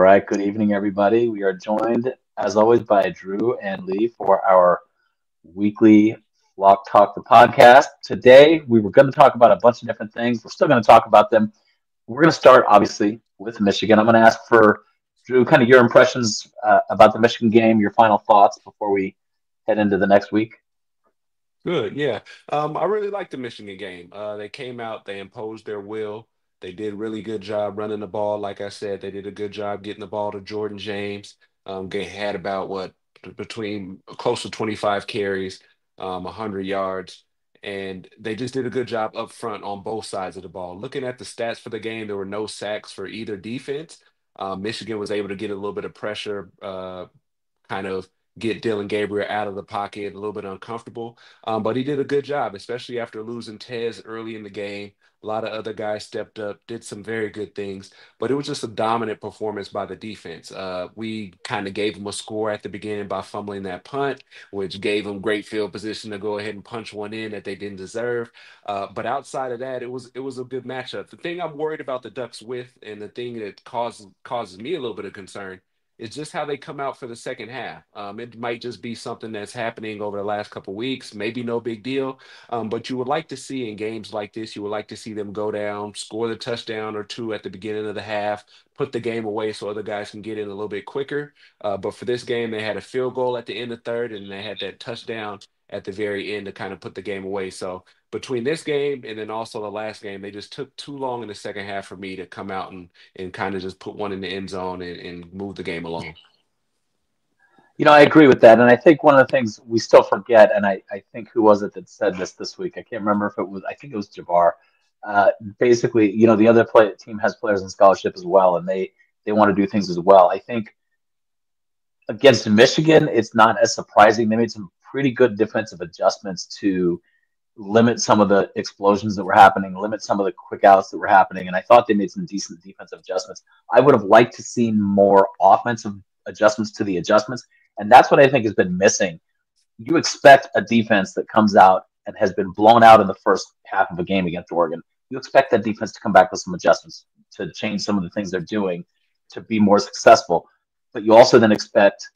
right, good evening, everybody. We are joined, as always, by Drew and Lee for our weekly Flock Talk, the podcast. Today, we were going to talk about a bunch of different things. We're still going to talk about them. We're going to start, obviously, with Michigan. I'm going to ask for Drew, kind of your impressions about the Michigan game, your final thoughts before we head into the next week. Good, yeah. I really liked the Michigan game. They came out, they imposed their will. They did really good job running the ball. Like I said, they did a good job getting the ball to Jordan James. They had about between close to 25 carries, 100 yards, and they just did a good job up front on both sides of the ball. Looking at the stats for the game, there were no sacks for either defense. Michigan was able to get a little bit of pressure, kind of get Dylan Gabriel out of the pocket, a little bit uncomfortable. But he did a good job, especially after losing Tez early in the game. A lot of other guys stepped up, did some very good things, but it was just a dominant performance by the defense. We kind of gave them a score at the beginning by fumbling that punt, which gave them great field position to go ahead and punch one in that they didn't deserve. But outside of that, it was a good matchup. The thing I'm worried about the Ducks with, and the thing that causes me a little bit of concern, it's just how they come out for the second half. It might just be something that's happening over the last couple of weeks, maybe no big deal. But you would like to see in games like this, you would like to see them go down, score the touchdown or two at the beginning of the half, put the game away so other guys can get in a little bit quicker. But for this game, they had a field goal at the end of third, and they had that touchdown at the very end to kind of put the game away. So between this game and then also the last game, they just took too long in the second half for me to come out and kind of just put one in the end zone and move the game along. I agree with that. And I think one of the things we still forget, and I think who was it that said this week? I can't remember if it was, I think it was Jabbar. Basically, the other team has players in scholarship as well, and they want to do things as well. I think against Michigan, it's not as surprising. They made some pretty good defensive adjustments to limit some of the explosions that were happening, limit some of the quick outs that were happening. And I thought they made some decent defensive adjustments. I would have liked to see more offensive adjustments to the adjustments. And that's what I think has been missing. You expect a defense that comes out and has been blown out in the first half of a game against Oregon. You expect that defense to come back with some adjustments to change some of the things they're doing to be more successful. But you also then expect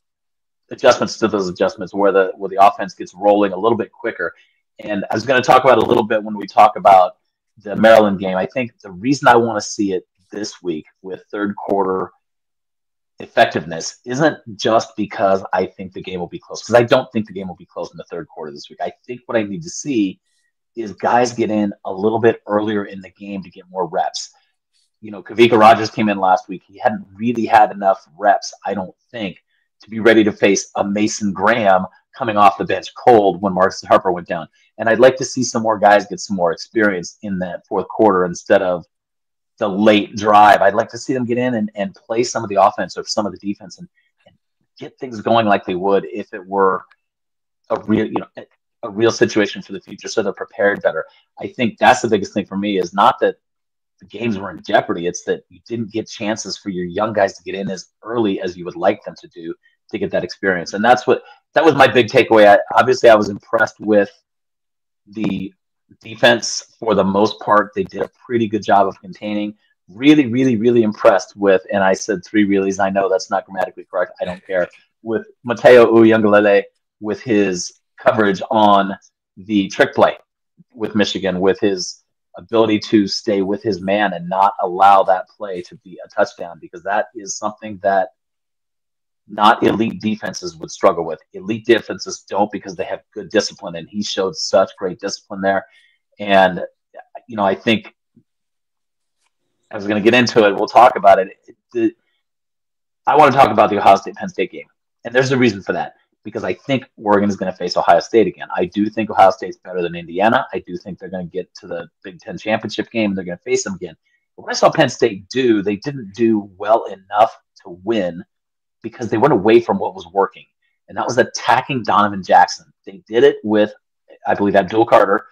adjustments to those adjustments where the offense gets rolling a little bit quicker. And I was going to talk about it a little bit when we talk about the Maryland game. I think the reason I want to see it this week with third quarter effectiveness isn't just because I think the game will be close, because I don't think the game will be close in the third quarter this week. I think what I need to see is guys get in a little bit earlier in the game to get more reps. Kavika Rogers came in last week. He hadn't really had enough reps, I don't think, to be ready to face a Mason Graham coming off the bench cold when Marcus Harper went down. And I'd like to see some more guys get some more experience in that fourth quarter instead of the late drive. I'd like to see them get in and play some of the offense or some of the defense and get things going like they would if it were a real situation for the future, so they're prepared better. I think that's the biggest thing for me, is not that the games were in jeopardy. It's that you didn't get chances for your young guys to get in as early as you would like them to do to get that experience. And that was my big takeaway. Obviously, I was impressed with the defense for the most part. They did a pretty good job of containing. Really, really, really impressed with, and I said three reallys. I know that's not grammatically correct. I don't care. With Mateo Uyunglele, with his coverage on the trick play with Michigan, with his ability to stay with his man and not allow that play to be a touchdown, because that is something that not elite defenses would struggle with. Elite defenses don't, because they have good discipline, and he showed such great discipline there. And, I think I was going to get into it. We'll talk about it. I want to talk about the Ohio State-Penn State game. And there's a reason for that, because I think Oregon is going to face Ohio State again. I do think Ohio State's better than Indiana. I do think they're going to get to the Big Ten championship game, and they're going to face them again. But what I saw Penn State do, they didn't do well enough to win, because they went away from what was working, and that was attacking Donovan Jackson. They did it with, I believe, Abdul Carter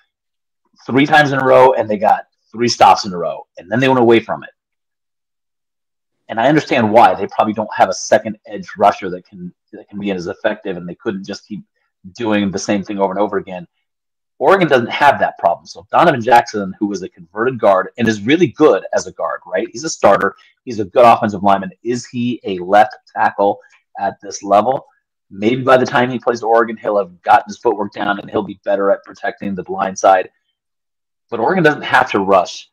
3 times in a row, and they got 3 stops in a row, and then they went away from it. And I understand why. They probably don't have a second edge rusher that can be as effective, and they couldn't just keep doing the same thing over and over again. Oregon doesn't have that problem. So Donovan Jackson, who is a converted guard and is really good as a guard, right? He's a starter. He's a good offensive lineman. Is he a left tackle at this level? Maybe by the time he plays Oregon, he'll have gotten his footwork down and he'll be better at protecting the blind side. But Oregon doesn't have to rush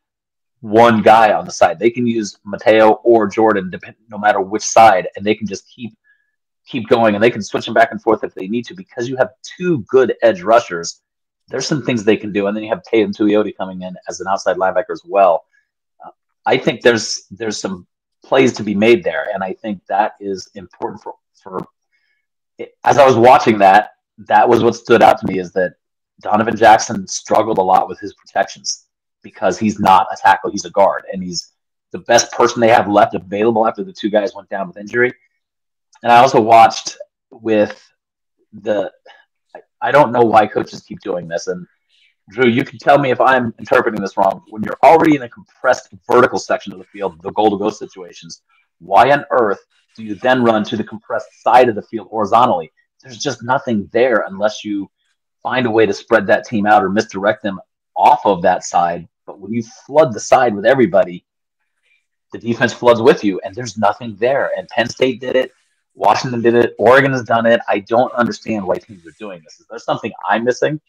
one guy on the side. They can use Mateo or Jordan, no matter which side, and they can just keep going, and they can switch them back and forth if they need to because you have two good edge rushers. There's some things they can do, and then you have Tatum Tuioti coming in as an outside linebacker as well. I think there's some plays to be made there, and I think that is important for. As I was watching that, that was what stood out to me is that Donovan Jackson struggled a lot with his protections because he's not a tackle, he's a guard, and he's the best person they have left available after the two guys went down with injury. And I also watched with the I don't know why coaches keep doing this. And Drew, you can tell me if I'm interpreting this wrong. When you're already in a compressed vertical section of the field, the goal to go situations, why on earth do you then run to the compressed side of the field horizontally? There's just nothing there unless you find a way to spread that team out or misdirect them off of that side. But when you flood the side with everybody, the defense floods with you, and there's nothing there. And Penn State did it. Washington did it. Oregon has done it. I don't understand why teams are doing this. Is there something I'm missing?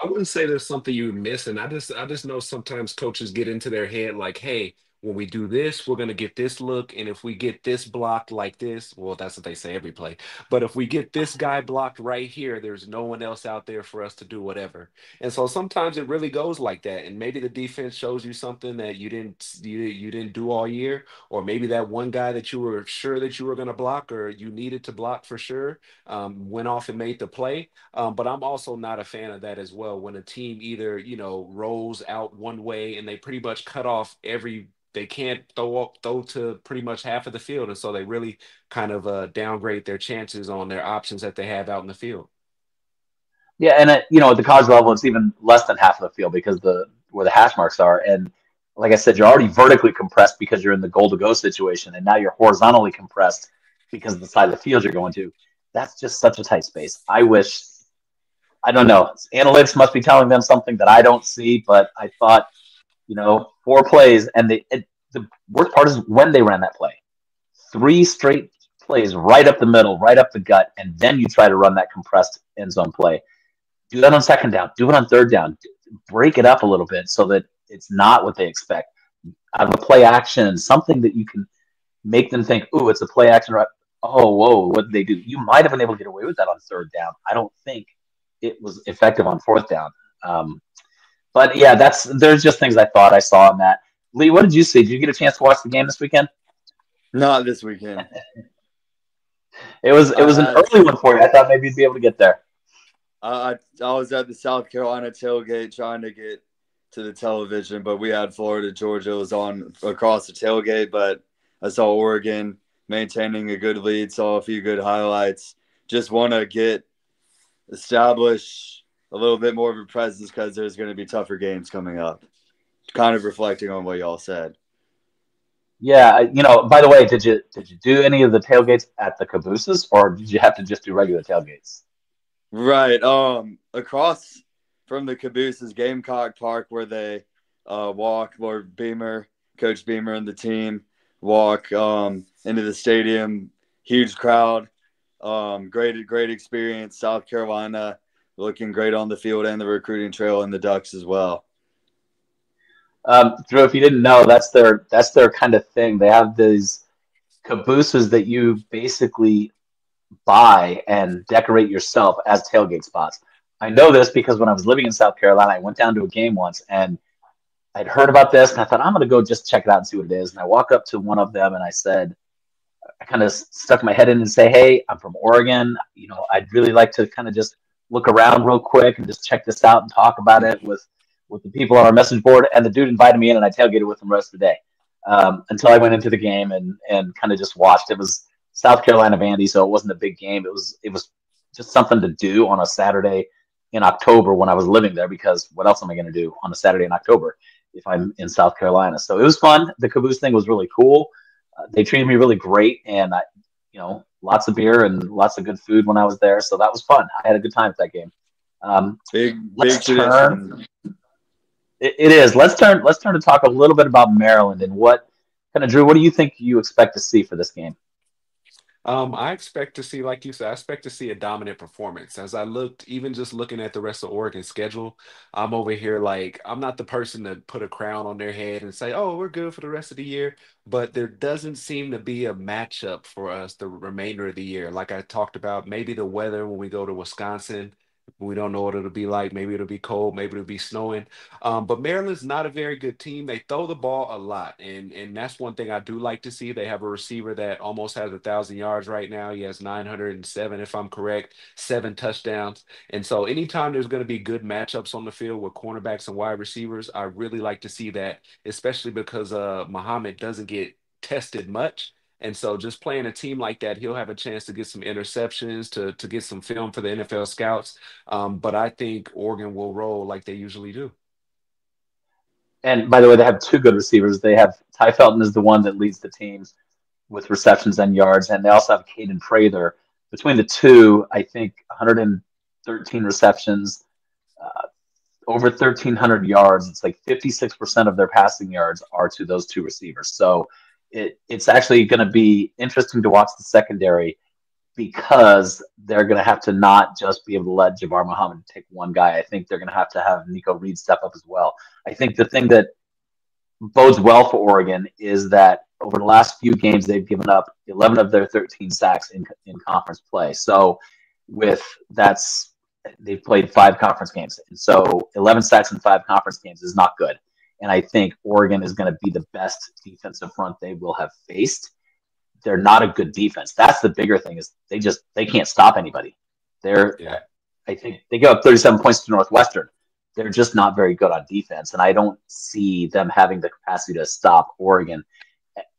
I wouldn't say there's something you miss, and I just know sometimes coaches get into their head like, hey, when we do this, we're gonna get this look, and if we get this blocked like this, well, that's what they say every play. But if we get this guy blocked right here, there's no one else out there for us to do whatever. And so sometimes it really goes like that, and maybe the defense shows you something that you didn't do all year, or maybe that one guy that you were sure that you were gonna block or you needed to block for sure went off and made the play. But I'm also not a fan of that as well. When a team either, rolls out one way and they pretty much cut off they can't throw to pretty much half of the field, and so they really kind of downgrade their chances on their options that they have out in the field. Yeah, and at the college level, it's even less than half of the field because the where the hash marks are. And like I said, you're already vertically compressed because you're in the goal to go situation, and now you're horizontally compressed because of the side of the field you're going to. That's just such a tight space. I don't know. Analytics must be telling them something that I don't see, but I thought, 4 plays, and the worst part is when they ran that play. 3 straight plays right up the middle, right up the gut, and then you try to run that compressed end zone play. Do that on second down. Do it on third down. Break it up a little bit so that it's not what they expect. Out of a play action, something that you can make them think, "Ooh, it's a play action." Right? Oh, whoa, what did they do? You might have been able to get away with that on third down. I don't think it was effective on fourth down. But yeah, there's just things I thought I saw in that. Lee, what did you see? Did you get a chance to watch the game this weekend? Not this weekend. It was an early one for you. I thought maybe you'd be able to get there. I was at the South Carolina tailgate trying to get to the television, but we had Florida Georgia was on across the tailgate. But I saw Oregon maintaining a good lead, saw a few good highlights. Just want to establish a little bit more of a presence because there's going to be tougher games coming up. Kind of reflecting on what y'all said. Yeah, by the way, did you do any of the tailgates at the cabooses, or did you have to just do regular tailgates? Right. Across from the cabooses, Gamecock Park, where they walk, Lord Beamer, Coach Beamer, and the team walk into the stadium. Huge crowd. Great experience. South Carolina looking great on the field and the recruiting trail, and the Ducks as well. Drew, if you didn't know, that's their kind of thing. They have these cabooses that you basically buy and decorate yourself as tailgate spots. I know this because when I was living in South Carolina, I went down to a game once and I'd heard about this and I thought, I'm going to go just check it out and see what it is. And I walk up to one of them and I kind of stuck my head in and say, "Hey, I'm from Oregon. I'd really like to kind of just look around real quick and just check this out and talk about it with the people on our message board." And the dude invited me in and I tailgated with him the rest of the day until I went into the game and kind of just watched. It was South Carolina Vandy, so it wasn't a big game. It was just something to do on a Saturday in October when I was living there, because what else am I going to do on a Saturday in October if I'm in South Carolina? So it was fun. The caboose thing was really cool. They treated me really great, and lots of beer and lots of good food when I was there. So that was fun. I had a good time at that game. Big Let's turn. tradition. It is. Let's turn to talk a little bit about Maryland and what kind of Drew. What do you think you expect to see for this game? I expect to see, like you said, I expect to see a dominant performance. As I looked, even just looking at the rest of Oregon's schedule, I'm over here like I'm not the person to put a crown on their head and say, "Oh, we're good for the rest of the year." But there doesn't seem to be a matchup for us the remainder of the year. Like I talked about, maybe the weather when we go to Wisconsin. We don't know what it'll be like. Maybe it'll be cold. Maybe it'll be snowing. But Maryland's not a very good team. They throw the ball a lot, and that's one thing I do like to see. They have a receiver that almost has 1,000 yards right now. He has 907, if I'm correct, 7 touchdowns. And so, anytime there's going to be good matchups on the field with cornerbacks and wide receivers, I really like to see that, especially because Muhammad doesn't get tested much. And so, just playing a team like that, he'll have a chance to get some interceptions, to get some film for the NFL scouts. But I think Oregon will roll like they usually do. And by the way, they have two good receivers. They have Ty Felton is the one that leads the teams with receptions and yards, and they also have Caden Prather. Between the two, I think 113 receptions, over 1,300 yards. It's like 56% of their passing yards are to those two receivers. So it's actually going to be interesting to watch the secondary because they're going to have to not just be able to let Jabbar Muhammad take one guy. I think they're going to have Nico Reed step up as well. I think the thing that bodes well for Oregon is that over the last few games, they've given up 11 of their 13 sacks in conference play. So with that's they've played 5 conference games. And so 11 sacks in 5 conference games is not good. And I think Oregon is going to be the best defensive front they will have faced. They're not a good defense. That's the bigger thing is they can't stop anybody. They're Yeah. I think they give up 37 points to Northwestern. They're just not very good on defense, and I don't see them having the capacity to stop Oregon.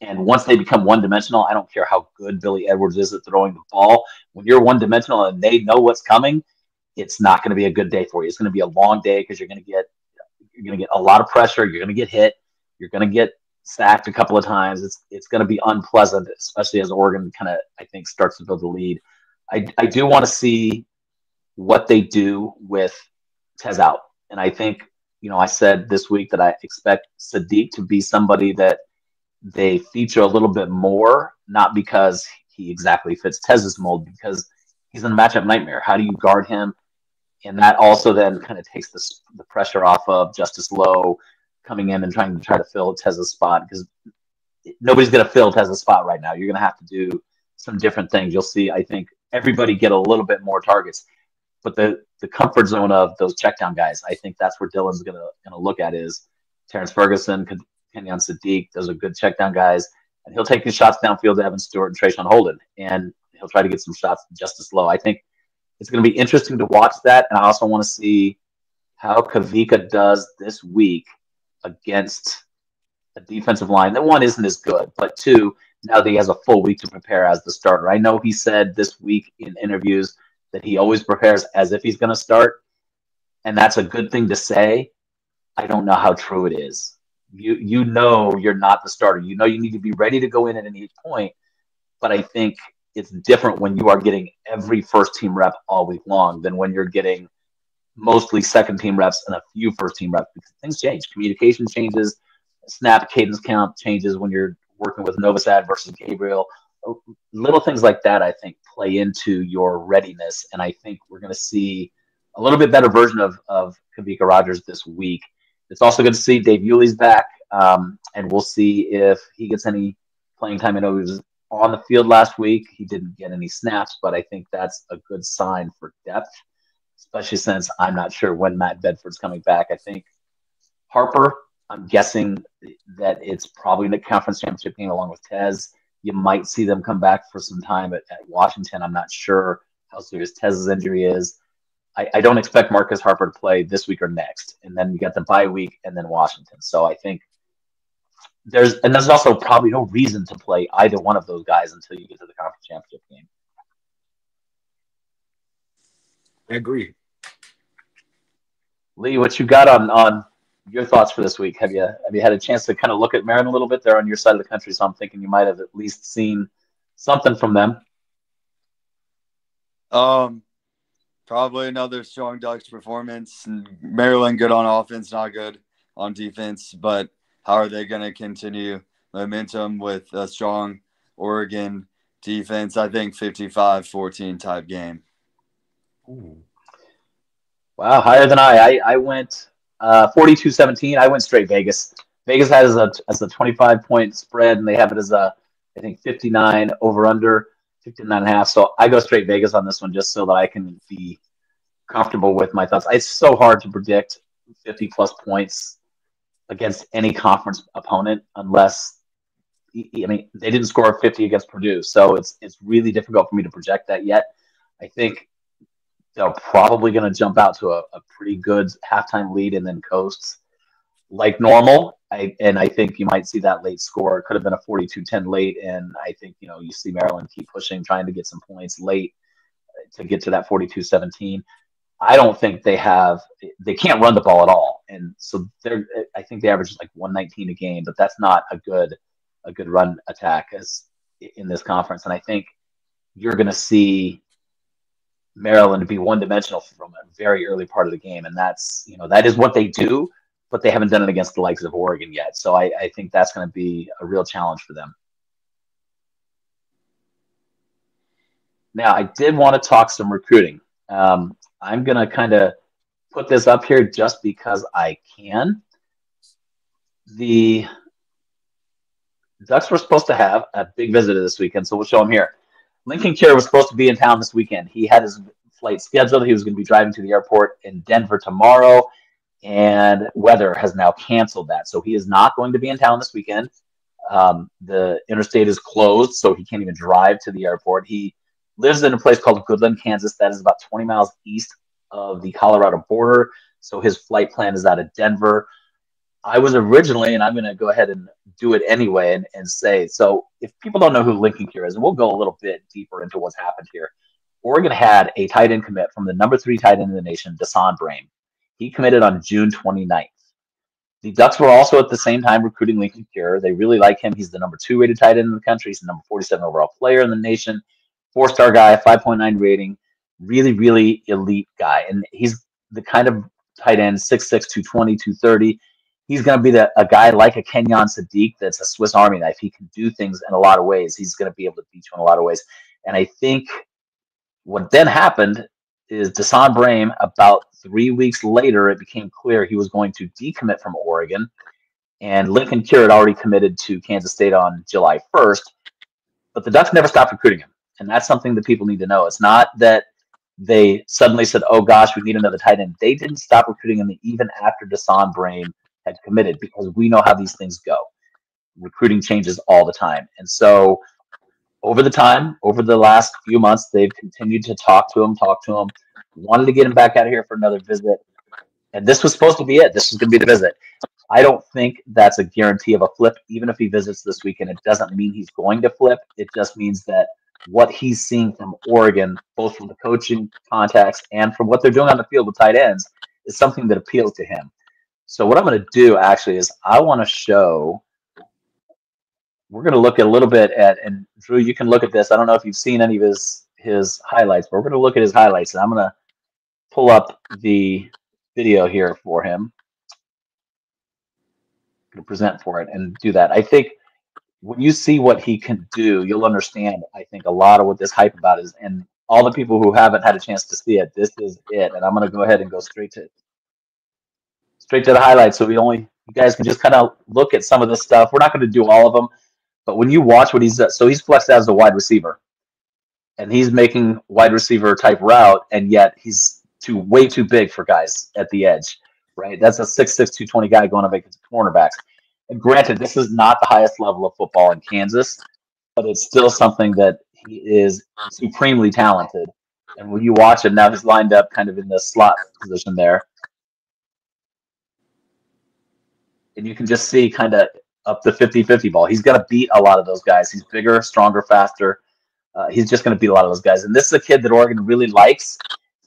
And once they become one-dimensional, I don't care how good Billy Edwards is at throwing the ball. When you're one-dimensional and they know what's coming, it's not going to be a good day for you. It's going to be a long day because you're going to get a lot of pressure. You're going to get hit. You're going to get sacked a couple of times. It's going to be unpleasant, especially as Oregon kind of I think starts to build the lead. I do want to see what they do with Tez out. And I think, I said this week that I expect Sadiq to be somebody that they feature a little bit more, not because he exactly fits Tez's mold, because he's a matchup nightmare. How do you guard him? And that also then kind of takes the pressure off of Justice Lowe coming in and try to fill Tez's spot, because nobody's going to fill Tez's spot right now. You're going to have to do some different things. You'll see, I think, everybody get a little bit more targets. But the comfort zone of those check down guys, I think that's where Dylan's gonna look at is Terrence Ferguson, Kenyon Sadiq. Those are good check down guys, and he'll take his shots downfield to Evan Stewart and Trayshawn Holden, and he'll try to get some shots just as low. I think it's going to be interesting to watch that, and I also want to see how Kavika does this week against a defensive line that one isn't as good, but two, now that he has a full week to prepare as the starter. I know he said this week in interviews that he always prepares as if he's going to start, and that's a good thing to say. I don't know how true it is. You know you're not the starter. You know you need to be ready to go in at any point, but I think it's different when you are getting every first team rep all week long than when you're getting mostly second team reps and a few first team reps, because things change. Communication changes, snap cadence count changes when you're working with Novosad versus Gabriel. Little things like that, I think, play into your readiness. And I think we're going to see a little bit better version of Kavika Rogers this week. It's also good to see Dave Yuli's back, and we'll see if he gets any playing time. I know he was on the field last week. He didn't get any snaps, but I think that's a good sign for depth, especially since I'm not sure when Matt Bedford's coming back. I think Harper, I'm guessing that it's probably in the conference championship game along with Tez. You might see them come back for some time at Washington. I'm not sure how serious Tez's injury is. I don't expect Marcus Harper to play this week or next. And then you got the bye week and then Washington. So I think there's also probably no reason to play either one of those guys until you get to the conference championship game. I agree. Lee, what you got on your thoughts for this week? Have you had a chance to kind of look at Marin a little bit? They're on your side of the country, so I'm thinking you might have at least seen something from them. Probably another strong Ducks performance. Maryland good on offense, not good on defense. But how are they going to continue momentum with a strong Oregon defense? I think 55-14 type game. Ooh. Wow, higher than I went 42-17. I went straight Vegas. Vegas has a 25-point spread, and they have it as I think 59 over under 59 and a half. So I go straight Vegas on this one just so that I can be comfortable with my thoughts. It's so hard to predict 50 plus points against any conference opponent unless I mean they didn't score 50 against Purdue, so it's really difficult for me to project that yet. I think they're probably going to jump out to a pretty good halftime lead and then coast like normal. I think you might see that late score. It could have been a 42-10 late, and I think you see Maryland keep pushing, trying to get some points late to get to that 42-17. I don't think they can't run the ball at all, and so I think they average like 119 a game, but that's not a good run attack as in this conference. And I think you're going to see Maryland be one-dimensional from a very early part of the game, and that is what they do, but they haven't done it against the likes of Oregon yet. So I think that's going to be a real challenge for them. Now, I did want to talk some recruiting. I'm going to kind of put this up here just because I can. The Ducks were supposed to have a big visitor this weekend, so we'll show them here. Lincoln Cure was supposed to be in town this weekend. He had his flight scheduled. He was going to be driving to the airport in Denver tomorrow, and weather has now canceled that. So he is not going to be in town this weekend. The interstate is closed, so he can't even drive to the airport. He lives in a place called Goodland, Kansas. That is about 20 miles east of the Colorado border. So his flight plan is out of Denver. I was originally, and I'm going to go ahead and do it anyway and say, so if people don't know who Lincoln Cure is, and we'll go a little bit deeper into what's happened here. Oregon had a tight end commit from the number 3 tight end in the nation, Desan Brame. He committed on June 29th. The Ducks were also at the same time recruiting Lincoln Cure. They really like him. He's the number 2 rated tight end in the country. He's the number 47 overall player in the nation. 4-star guy, 5.9 rating. Really, really elite guy. And he's the kind of tight end, 6'6", 220, 230. He's going to be a guy like a Kenyon Sadiq that's a Swiss Army knife. He can do things in a lot of ways. He's going to be able to beat you in a lot of ways. And I think what then happened is Desan Brame, about 3 weeks later, it became clear he was going to decommit from Oregon. And Lincoln Cure had already committed to Kansas State on July 1st. But the Ducks never stopped recruiting him. And that's something that people need to know. It's not that they suddenly said, oh, gosh, we need another tight end. They didn't stop recruiting him even after Desan Brame had committed, because we know how these things go. Recruiting changes all the time. And so over the last few months, they've continued to talk to him, wanted to get him back out of here for another visit. And this was supposed to be it. This was going to be the visit. I don't think that's a guarantee of a flip. Even if he visits this weekend, it doesn't mean he's going to flip. It just means that what he's seeing from Oregon, both from the coaching contacts and from what they're doing on the field with tight ends, is something that appeals to him. So what I'm going to do actually is I want to show, we're going to look a little bit at, and Drew, you can look at this. I don't know if you've seen any of his highlights, but we're going to look at his highlights, and I'm going to pull up the video here for him. I'm going to present for it and do that. I think when you see what he can do, you'll understand, I think, a lot of what this hype about is, and all the people who haven't had a chance to see it, this is it. And I'm going to go ahead and go straight to the highlights, so you guys can just kind of look at some of this stuff. We're not going to do all of them, but when you watch what he's flexed out as a wide receiver, and he's making wide receiver type route, and yet he's way too big for guys at the edge, right? That's a 6'6", 220 guy going up against cornerbacks. And granted, this is not the highest level of football in Kansas, but it's still something that he is supremely talented. And when you watch him now, he's lined up kind of in the slot position there. And you can just see kind of up the 50-50 ball. He's going to beat a lot of those guys. He's bigger, stronger, faster. He's just going to beat a lot of those guys. And this is a kid that Oregon really likes,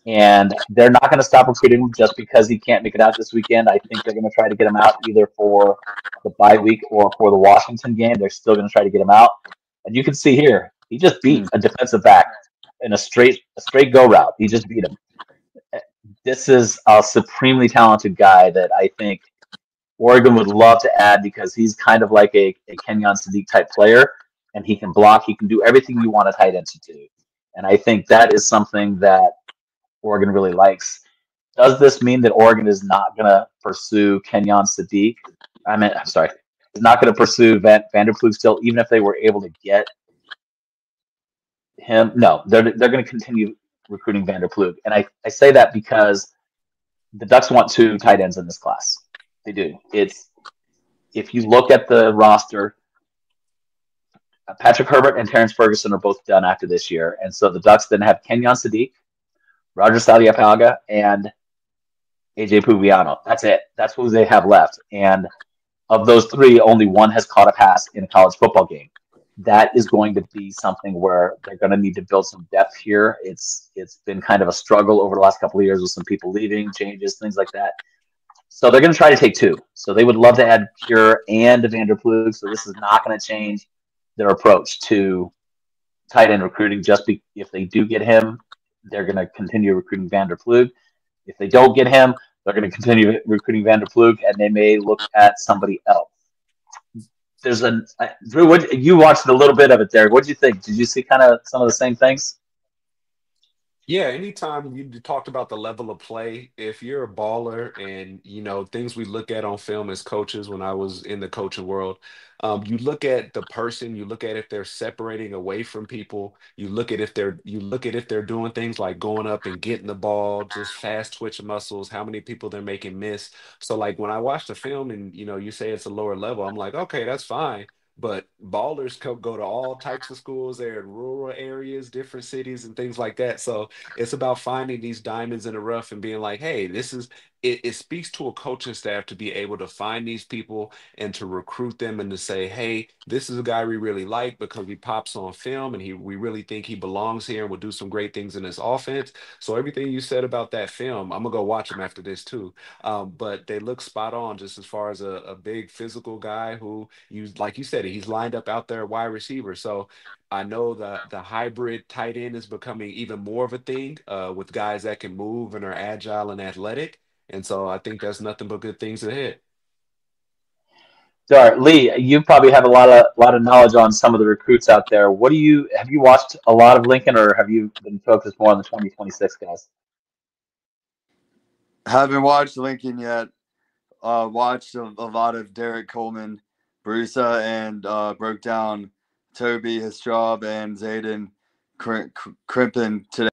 and they're not going to stop recruiting him just because he can't make it out this weekend. I think they're going to try to get him out either for the bye week or for the Washington game. They're still going to try to get him out. And you can see here, he just beat a defensive back in a straight go route. He just beat him. this is a supremely talented guy that I think Oregon would love to add because he's kind of like a Kenyon Sadiq type player, and he can block. He can do everything you want a tight end to do. And I think that is something that Oregon really likes. Does this mean that Oregon is not going to pursue Kenyon Sadiq? I'm sorry, is not going to pursue Vanderploeg still, even if they were able to get him? No, they're going to continue recruiting Vanderploeg. And I say that because the Ducks want 2 tight ends in this class. They do. It's if you look at the roster, Patrick Herbert and Terrence Ferguson are both done after this year. And so the Ducks then have Kenyon Sadiq, Roger Saliapaga, and AJ Pugliano. That's it. That's who they have left. And of those 3, only one has caught a pass in a college football game. That is going to be something where they're going to need to build some depth here. It's been kind of a struggle over the last couple of years with some people leaving, changes, things like that. So they're going to try to take 2. So they would love to add Cure and Vanderploeg. So this is not going to change their approach to tight end recruiting. If they do get him, they're going to continue recruiting Vanderploeg. If they don't get him, they're going to continue recruiting Vanderploeg, and they may look at somebody else. There's Drew, you watched a little bit of it there. What did you think? Did you see kind of some of the same things? Yeah, anytime you talked about the level of play, if you're a baller and things we look at on film as coaches when I was in the coaching world, you look at the person, you look at if they're separating away from people, you look at if they're doing things like going up and getting the ball, just fast twitch muscles, how many people they're making miss. So like when I watch the film and you say it's a lower level, I'm like, okay, that's fine. But ballers go to all types of schools. They're in rural areas, different cities, and things like that. So it's about finding these diamonds in the rough and being like, hey, this is it. It speaks to a coaching staff to be able to find these people and to recruit them and to say, hey, this is a guy we really like because he pops on film and we really think he belongs here and will do some great things in this offense. So everything you said about that film, I'm gonna go watch him after this too. But they look spot on just as far as a big physical guy who like you said, he's lined up out there wide receiver. So I know the hybrid tight end is becoming even more of a thing with guys that can move and are agile and athletic. And so I think that's nothing but good things ahead. So, all right, Lee, you probably have a lot of knowledge on some of the recruits out there. Have you watched a lot of Lincoln, or have you been focused more on the 2026 guys? Haven't watched Lincoln yet. Watched a lot of Derek Coleman, Brusa, and broke down Toby Histraub and Zayden Crimpin today.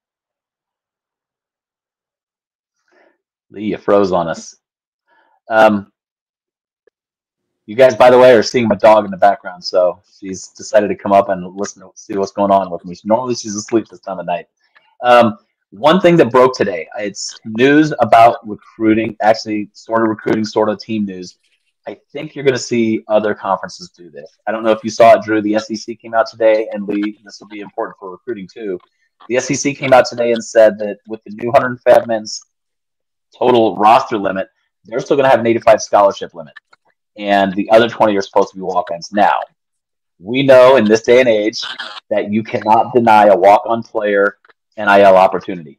Lee, you froze on us. Um, you guys, by the way, are seeing my dog in the background, so she's decided to come up and listen to see what's going on with me. Normally, she's asleep this time of night. Um, One thing that broke today, it's news about recruiting, actually sort of recruiting, sort of team news. I think you're going to see other conferences do this. I don't know if you saw it, Drew. The SEC came out today, and Lee, this will be important for recruiting too. The SEC came out today and said that with the new 105 men's total roster limit, they're still going to have an 85 scholarship limit, and the other 20 are supposed to be walk-ons. Now, we know in this day and age that you cannot deny a walk-on player NIL opportunity.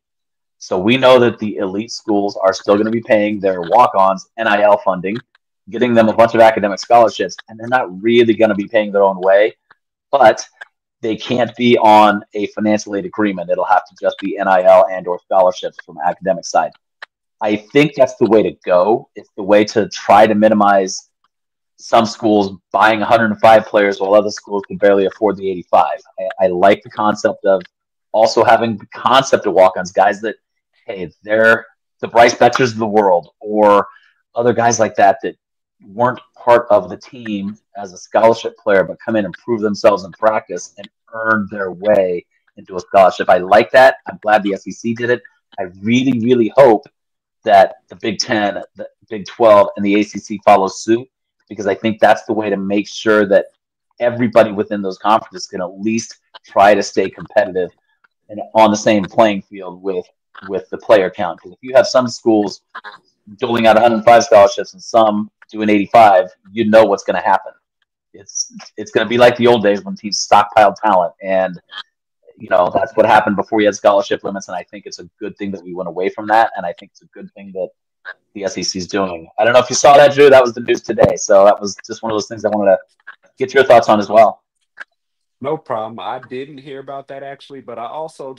So we know that the elite schools are still going to be paying their walk-ons NIL funding, getting them a bunch of academic scholarships, and they're not really going to be paying their own way, but they can't be on a financial aid agreement. It'll have to just be NIL and or scholarships from academic side. I think that's the way to go. It's the way to try to minimize some schools buying 105 players while other schools can barely afford the 85. I like the concept of also having the concept of walk-ons, guys that, hey, they're the Bryce Betchers of the world or other guys like that that weren't part of the team as a scholarship player but come in and prove themselves in practice and earn their way into a scholarship. I like that. I'm glad the SEC did it. I really, really hope that the Big Ten, the Big 12, and the ACC follow suit because I think that's the way to make sure that everybody within those conferences can at least try to stay competitive and on the same playing field with the player count. Because if you have some schools doling out 105 scholarships and some doing 85, you know what's going to happen. It's going to be like the old days when teams stockpiled talent, and that's what happened before you had scholarship limits, and I think it's a good thing that we went away from that, and I think it's a good thing that the SEC is doing. I don't know if you saw that, Drew. That was the news today, so that was just one of those things I wanted to get your thoughts on as well. No problem. I didn't hear about that actually, but I also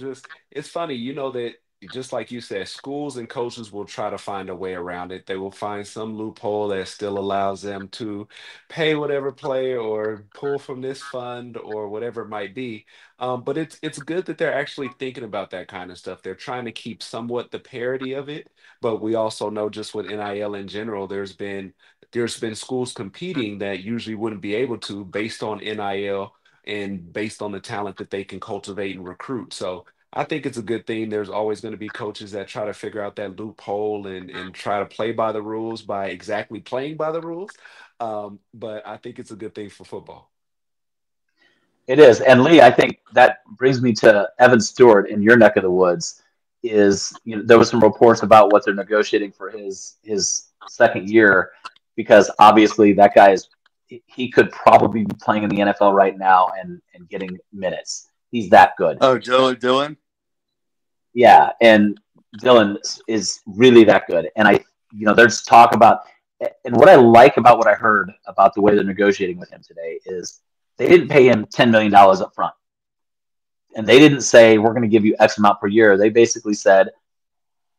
it's funny, that just like you said, schools and coaches will try to find a way around it. They will find some loophole that still allows them to pay whatever player or pull from this fund or whatever it might be. But it's good that they're actually thinking about that kind of stuff. They're trying to keep somewhat the parity of it, but we also know just with NIL in general, there's been schools competing that usually wouldn't be able to based on NIL and based on the talent that they can cultivate and recruit. So I think it's a good thing. There's always going to be coaches that try to figure out that loophole and try to play by the rules by exactly playing by the rules. But I think it's a good thing for football. It is. And Lee, I think that brings me to Evan Stewart in your neck of the woods. There was some reports about what they're negotiating for his second year, because obviously that guy he could probably be playing in the NFL right now and getting minutes. He's that good. Oh, Dylan? Yeah, and Dylan is really that good. And there's talk about, and what I like about what I heard about the way they're negotiating with him today is they didn't pay him $10 million up front. And they didn't say, we're going to give you X amount per year. They basically said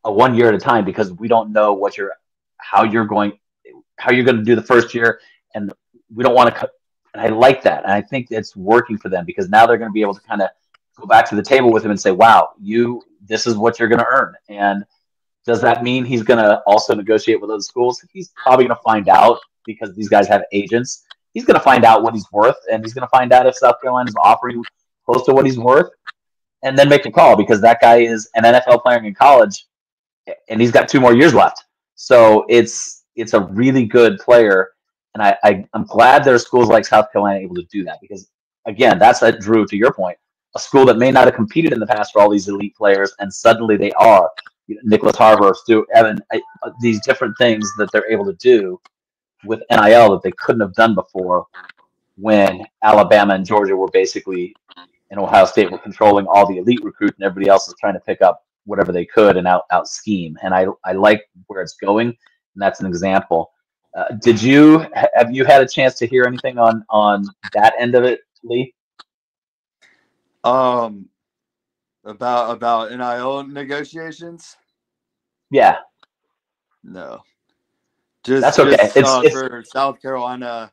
a 1 year at a time, because we don't know how you're going to do the first year. And we don't want to, and I like that. And I think it's working for them, because now they're going to be able to kind of go back to the table with him and say, wow, this is what you're going to earn. And does that mean he's going to also negotiate with other schools? He's probably going to find out, because these guys have agents. He's going to find out what he's worth, and he's going to find out if South Carolina is offering close to what he's worth, and then make a call, because that guy is an NFL player in college, and he's got 2 more years left. So it's a really good player, and I'm glad there are schools like South Carolina able to do that, because, again, that's Drew, to your point, a school that may not have competed in the past for all these elite players, and suddenly they are. Nicholas Harbour, Stu, Evan, these different things that they're able to do with NIL that they couldn't have done before, when Alabama and Georgia were basically, and Ohio State were controlling all the elite recruits, and everybody else was trying to pick up whatever they could and out scheme. And I like where it's going, and that's an example. Have you had a chance to hear anything on that end of it, Lee? About NIL negotiations? Yeah. No. That's okay. It's for South Carolina,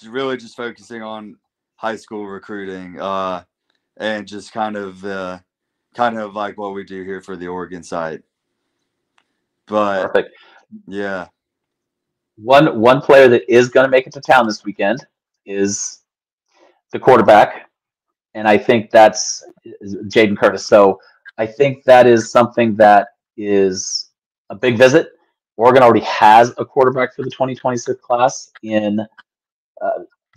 really just focusing on high school recruiting, and just kind of like what we do here for the Oregon side. But perfect. Yeah. One player that is going to make it to town this weekend is the quarterback, and I think that's Jaden Curtis. So I think that is something that is a big visit. Oregon already has a quarterback for the 2026 class in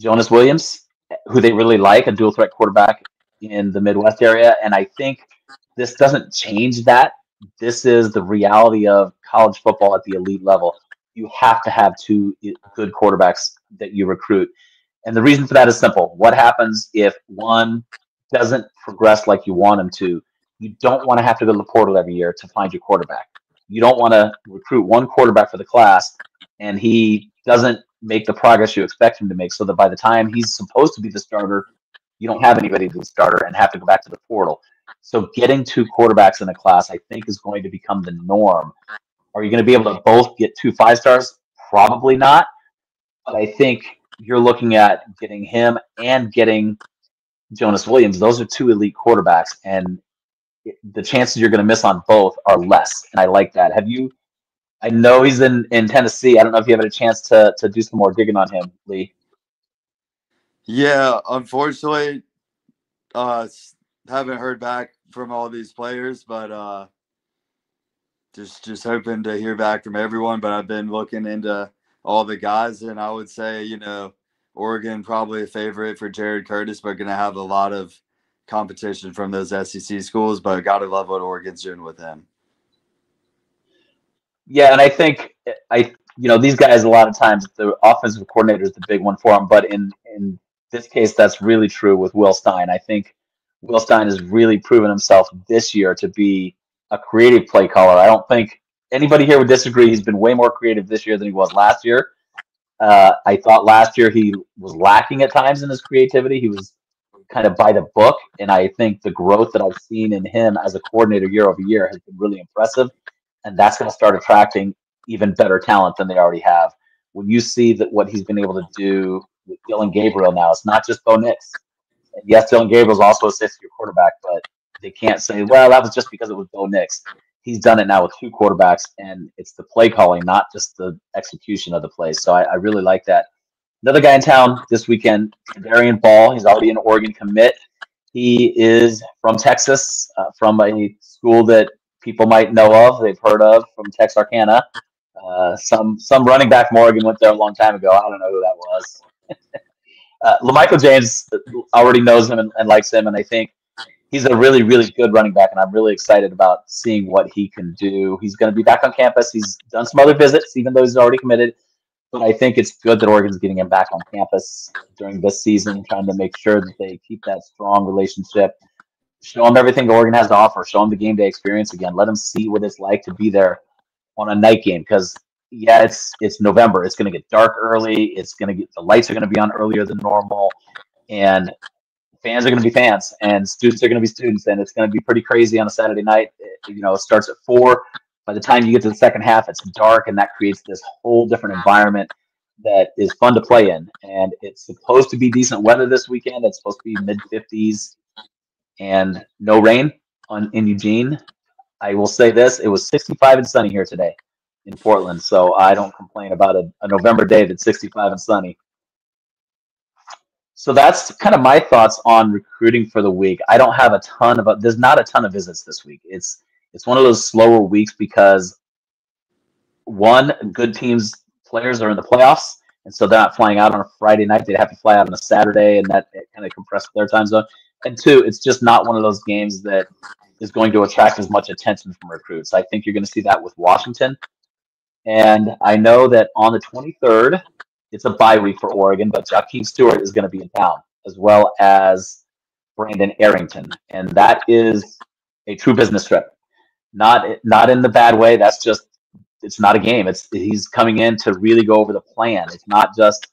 Jonas Williams, who they really like, a dual threat quarterback in the Midwest area. And I think this doesn't change that. This is the reality of college football at the elite level. You have to have 2 good quarterbacks that you recruit. And the reason for that is simple. What happens if one doesn't progress like you want him to? You don't want to have to go to the portal every year to find your quarterback. You don't want to recruit one quarterback for the class and he doesn't make the progress you expect him to make, so that by the time he's supposed to be the starter, you don't have anybody to be the starter and have to go back to the portal. So getting 2 quarterbacks in a class, I think, is going to become the norm. Are you going to be able to both get 2 5-stars? Probably not. But I think you're looking at getting him and getting Jonas Williams. Those are 2 elite quarterbacks, and the chances you're going to miss on both are less. And I like that. I know he's in Tennessee. I don't know if you have had a chance to do some more digging on him, Lee. Yeah, unfortunately, haven't heard back from all these players, but just hoping to hear back from everyone. But I've been looking into all the guys, and I would say, Oregon probably a favorite for Jared Curtis, but going to have a lot of competition from those SEC schools. But got to love what Oregon's doing with him. Yeah, and I think these guys, a lot of times the offensive coordinator is the big one for them, but in this case, that's really true with Will Stein. I think Will Stein has really proven himself this year to be a creative play caller. I don't think anybody here would disagree. He's been way more creative this year than he was last year. I thought last year he was lacking at times in his creativity. He was kind of by the book, and I think the growth that I've seen in him as a coordinator year over year has been really impressive, and that's going to start attracting even better talent than they already have. When you see that what he's been able to do with Dylan Gabriel now, it's not just Bo Nix. And yes, Dylan Gabriel is also a sixth-year quarterback, but they can't say, well, that was just because it was Bo Nix. He's done it now with two quarterbacks, and it's the play calling, not just the execution of the plays. So I really like that. Another guy in town this weekend, Darian Ball. He's already an Oregon commit. He is from Texas, from a school that people might know of, they've heard of, from Texarkana. Some running back from Oregon went there a long time ago. I don't know who that was. LaMichael James already knows him and likes him, and I think he's a really, really good running back, and I'm really excited about seeing what he can do. He's going to be back on campus. He's done some other visits, even though he's already committed. But I think it's good that Oregon's getting him back on campus during this season, trying to make sure that they keep that strong relationship. Show him everything Oregon has to offer. Show him the game day experience again. Let him see what it's like to be there on a night game. Because yeah, it's November. It's going to get dark early. The lights are going to be on earlier than normal, and fans are going to be fans, and students are going to be students, and it's going to be pretty crazy on a Saturday night. It starts at 4. By the time you get to the second half, it's dark, and that creates this whole different environment that is fun to play in. And it's supposed to be decent weather this weekend. It's supposed to be mid-50s and no rain in Eugene. I will say this: it was 65 and sunny here today in Portland, so I don't complain about a November day that's 65 and sunny. So that's kind of my thoughts on recruiting for the week. I don't have there's not a ton of visits this week. It's one of those slower weeks because one, good teams players are in the playoffs, and so they're not flying out on a Friday night. They'd have to fly out on a Saturday, and that kind of compresses their time zone. And two, it's just not one of those games that is going to attract as much attention from recruits. I think you're going to see that with Washington. And I know that on the 23rd, it's a bye week for Oregon, but Jakeem Stewart is going to be in town, as well as Brandon Arrington. And that is a true business trip. Not in the bad way. It's not a game. He's coming in to really go over the plan. It's not just,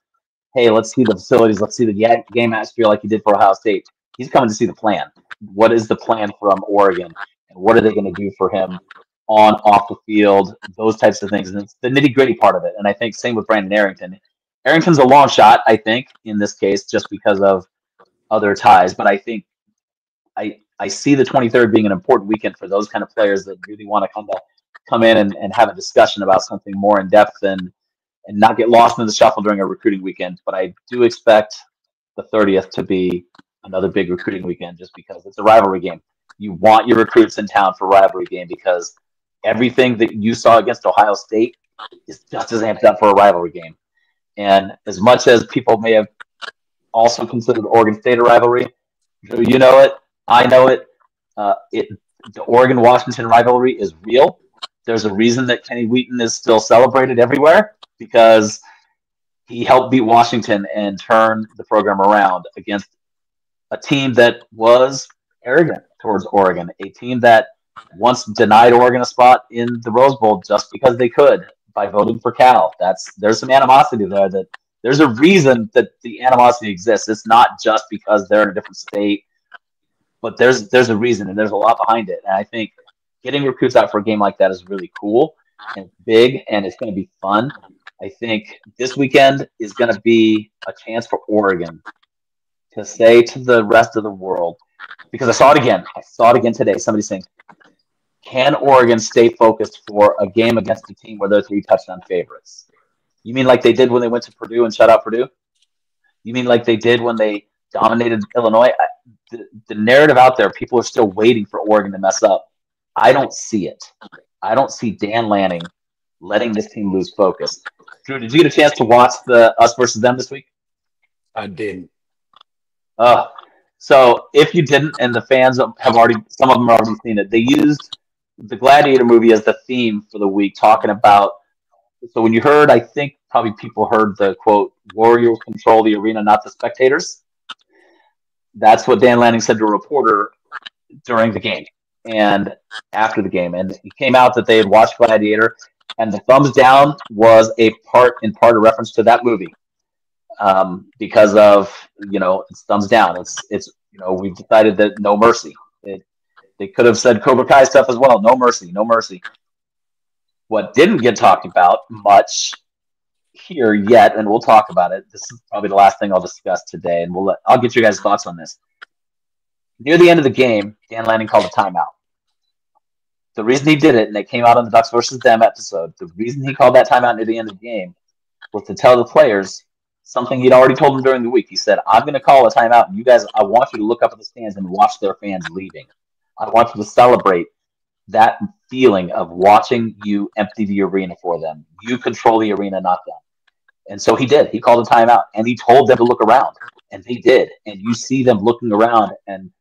hey, let's see the facilities, let's see the game atmosphere like he did for Ohio State. He's coming to see the plan. What is the plan from Oregon, and what are they going to do for him on, off the field, those types of things. And it's the nitty-gritty part of it. And I think same with Brandon Arrington. Arrington's a long shot, I think, in this case, just because of other ties. But I think I see the 23rd being an important weekend for those kind of players that really want to come in and have a discussion about something more in depth and not get lost in the shuffle during a recruiting weekend. But I do expect the 30th to be another big recruiting weekend just because it's a rivalry game. You want your recruits in town for a rivalry game because everything that you saw against Ohio State is just as amped up for a rivalry game. And as much as people may have also considered Oregon State a rivalry, you know it, I know it. The Oregon-Washington rivalry is real. There's a reason that Kenny Wheaton is still celebrated everywhere because he helped beat Washington and turn the program around against a team that was arrogant towards Oregon, a team that once denied Oregon a spot in the Rose Bowl just because they could by voting for Cal. There's some animosity there. That there's a reason that the animosity exists. It's not just because they're in a different state, but there's a reason and there's a lot behind it. And I think getting recruits out for a game like that is really cool and big, and it's going to be fun. I think this weekend is going to be a chance for Oregon to say to the rest of the world, because I saw it again today. Somebody saying, can Oregon stay focused for a game against a team where they're 3 touchdown favorites? You mean like they did when they went to Purdue and shut out Purdue? You mean like they did when they dominated Illinois? The narrative out there, people are still waiting for Oregon to mess up. I don't see it. I don't see Dan Lanning letting this team lose focus. Drew, did you get a chance to watch the us versus them this week? I didn't. So if you didn't, and the fans some of them have already seen it, they used the Gladiator movie as the theme for the week, talking about. So when you heard, I think probably people heard the quote, "Warriors control the arena, not the spectators." That's what Dan Lanning said to a reporter during the game and after the game. And it came out that they had watched Gladiator, and the thumbs down was a part of reference to that movie. Because of, it's thumbs down. It's we've decided that no mercy. They could have said Cobra Kai stuff as well. No mercy, no mercy. What didn't get talked about much here yet, and we'll talk about it. This is probably the last thing I'll discuss today, and I'll get you guys' thoughts on this. Near the end of the game, Dan Lanning called a timeout. The reason he did it, and it came out on the Ducks versus Them episode, the reason he called that timeout near the end of the game was to tell the players something he'd already told them during the week. He said, I'm going to call a timeout, and you guys, I want you to look up at the stands and watch their fans leaving. I want you to celebrate that feeling of watching you empty the arena for them. You control the arena, not them. And so he did. He called a timeout, and he told them to look around, and they did. And you see them looking around and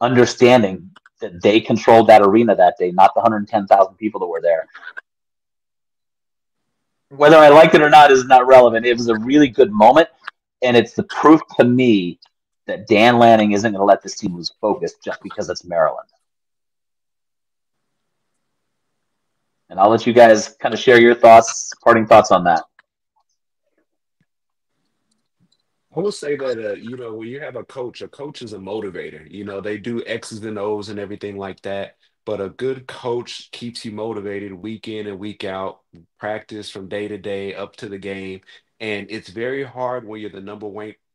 understanding that they controlled that arena that day, not the 110,000 people that were there. Whether I liked it or not is not relevant. It was a really good moment, and it's the proof to me that Dan Lanning isn't going to let this team lose focus just because it's Maryland. And I'll let you guys kind of share your thoughts, parting thoughts on that. I will say that when you have a coach is a motivator. They do X's and O's and everything like that. But a good coach keeps you motivated week in and week out, practice from day to day up to the game. And it's very hard when you're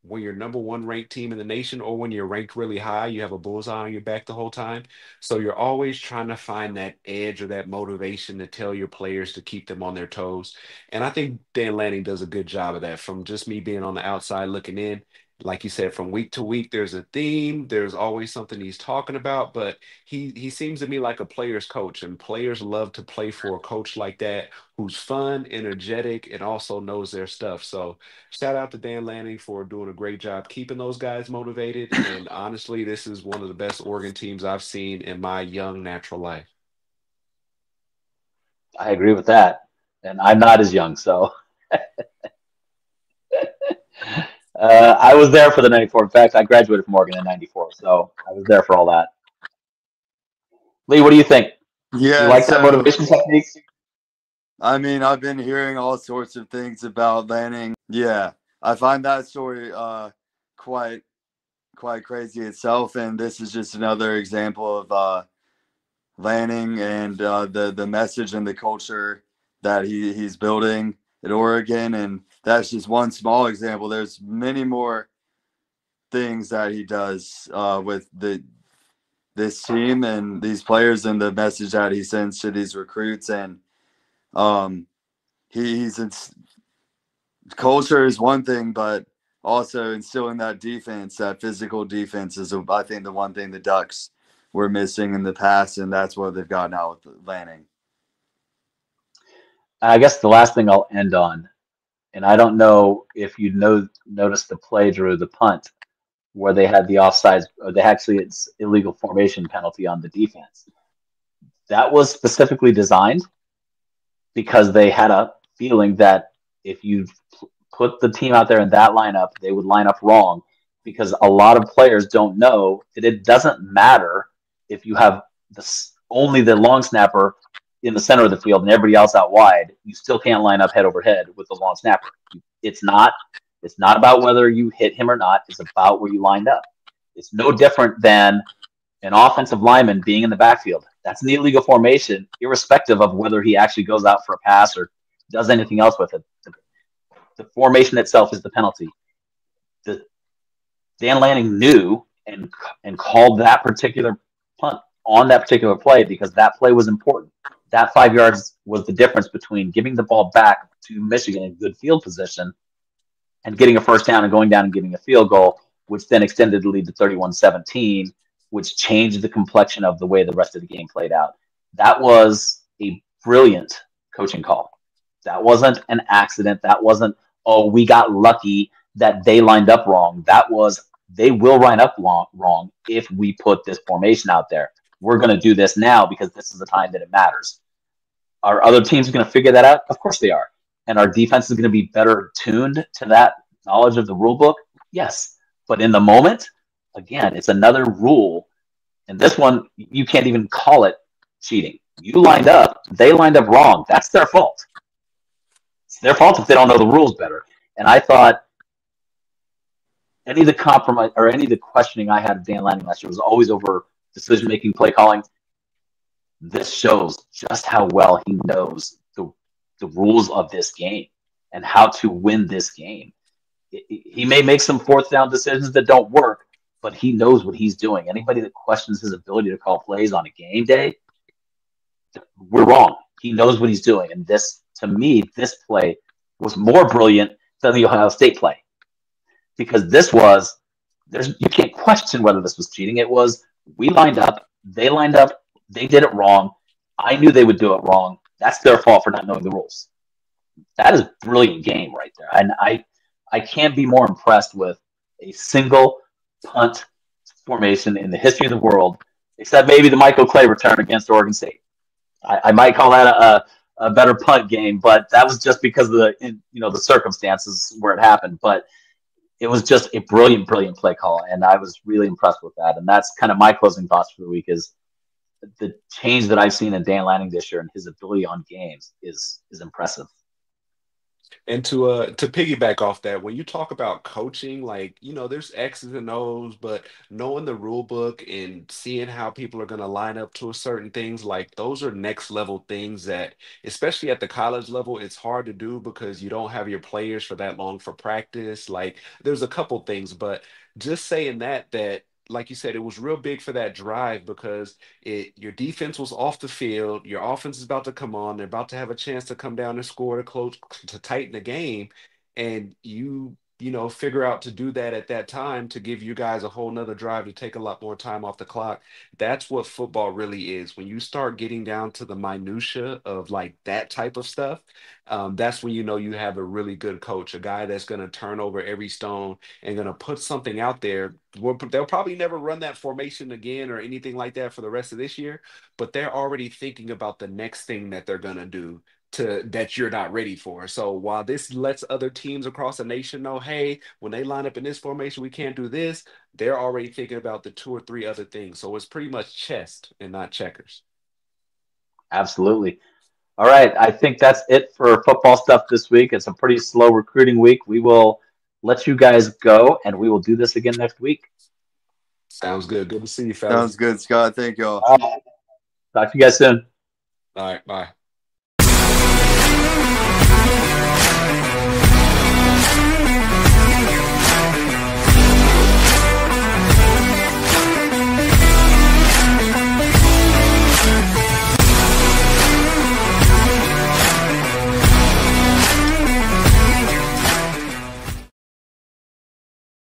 when you're number one ranked team in the nation, or when you're ranked really high, you have a bullseye on your back the whole time. So you're always trying to find that edge or that motivation to tell your players to keep them on their toes. And I think Dan Lanning does a good job of that. From just me being on the outside looking in, like you said, from week to week, there's a theme. There's always something he's talking about, but he seems to me like a player's coach, and players love to play for a coach like that, who's fun, energetic, and also knows their stuff. So shout out to Dan Lanning for doing a great job keeping those guys motivated. And honestly, this is one of the best Oregon teams I've seen in my young natural life. I agree with that. And I'm not as young, so I was there for the 94. In fact, I graduated from Oregon in 94, so I was there for all that. Lee, what do you think? You Yeah, like that motivation technique? I mean, I've been hearing all sorts of things about Lanning. Yeah, I find that story quite crazy itself, and this is just another example of Lanning and the message and the culture that he's building at Oregon. And that's just one small example. There's many more things that he does with this team and these players, and the message that he sends to these recruits. And he's culture is one thing, but also instilling that defense, that physical defense, is I think the one thing the Ducks were missing in the past, and that's what they've got now with Lanning. I guess the last thing I'll end on, and I don't know if you noticed the play, Drew, the punt, where they had the offsides, or it's illegal formation penalty on the defense. That was specifically designed because they had a feeling that if you put the team out there in that lineup, they would line up wrong, because a lot of players don't know that it doesn't matter if you have only the long snapper in the center of the field and everybody else out wide. You still can't line up head over head with the long snapper. It's not about whether you hit him or not. It's about where you lined up. It's no different than an offensive lineman being in the backfield. That's an illegal formation, irrespective of whether he actually goes out for a pass or does anything else with it. The formation itself is the penalty. Dan Lanning knew and called that particular punt on that particular play because that play was important. That 5 yards was the difference between giving the ball back to Michigan in good field position and getting a first down and going down and getting a field goal, which then extended the lead to 31-17, which changed the complexion of the way the rest of the game played out. That was a brilliant coaching call. That wasn't an accident. That wasn't, oh, we got lucky that they lined up wrong. That was, they will line up wrong if we put this formation out there. We're going to do this now because this is the time that it matters. Are other teams going to figure that out? Of course they are. And our defense is going to be better tuned to that knowledge of the rule book? Yes. But in the moment, again, it's another rule. And this one, you can't even call it cheating. You lined up, they lined up wrong. That's their fault. It's their fault if they don't know the rules better. And I thought any of the compromise or any of the questioning I had of Dan Lanning last year was always over decision making, play calling. This shows just how well he knows the rules of this game and how to win this game. He may make some fourth down decisions that don't work, but he knows what he's doing. Anybody that questions his ability to call plays on a game day, we're wrong. He knows what he's doing. And this, to me, this play was more brilliant than the Ohio State play. Because this was, you can't question whether this was cheating. It was, we lined up, they did it wrong. I knew they would do it wrong. That's their fault for not knowing the rules. That is a brilliant game right there. And I can't be more impressed with a single punt formation in the history of the world, except maybe the Michael Clay return against Oregon State. I might call that a better punt game, but that was just because of the circumstances where it happened. But it was just a brilliant, brilliant play call, and I was really impressed with that. And that's kind of my closing thoughts for the week is the change that I've seen in Dan Lanning this year and his ability on games is impressive. And to piggyback off that, when you talk about coaching, like, there's X's and O's, but knowing the rule book and seeing how people are going to line up to a certain things, like those are next level things that, especially at the college level, it's hard to do because you don't have your players for that long for practice. Like there's a couple things, but just saying that like you said, it was real big for that drive because your defense was off the field, your offense is about to come on, they're about to have a chance to come down and score to tighten the game, and figure out to do that at that time to give you guys a whole nother drive to take a lot more time off the clock. That's what football really is. When you start getting down to the minutia of like that type of stuff, that's when you have a really good coach, a guy that's going to turn over every stone and going to put something out there. They'll probably never run that formation again or anything like that for the rest of this year, but they're already thinking about the next thing that they're going to do that you're not ready for. So while this lets other teams across the nation know, hey, when they line up in this formation, we can't do this, they're already thinking about the two or three other things. So it's pretty much chess and not checkers. Absolutely. All right. I think that's it for football stuff this week. It's a pretty slow recruiting week. We will let you guys go, and we will do this again next week. Sounds good. Good to see you, fellas. Sounds good, Scott. Thank y'all. All right. Talk to you guys soon. All right. Bye.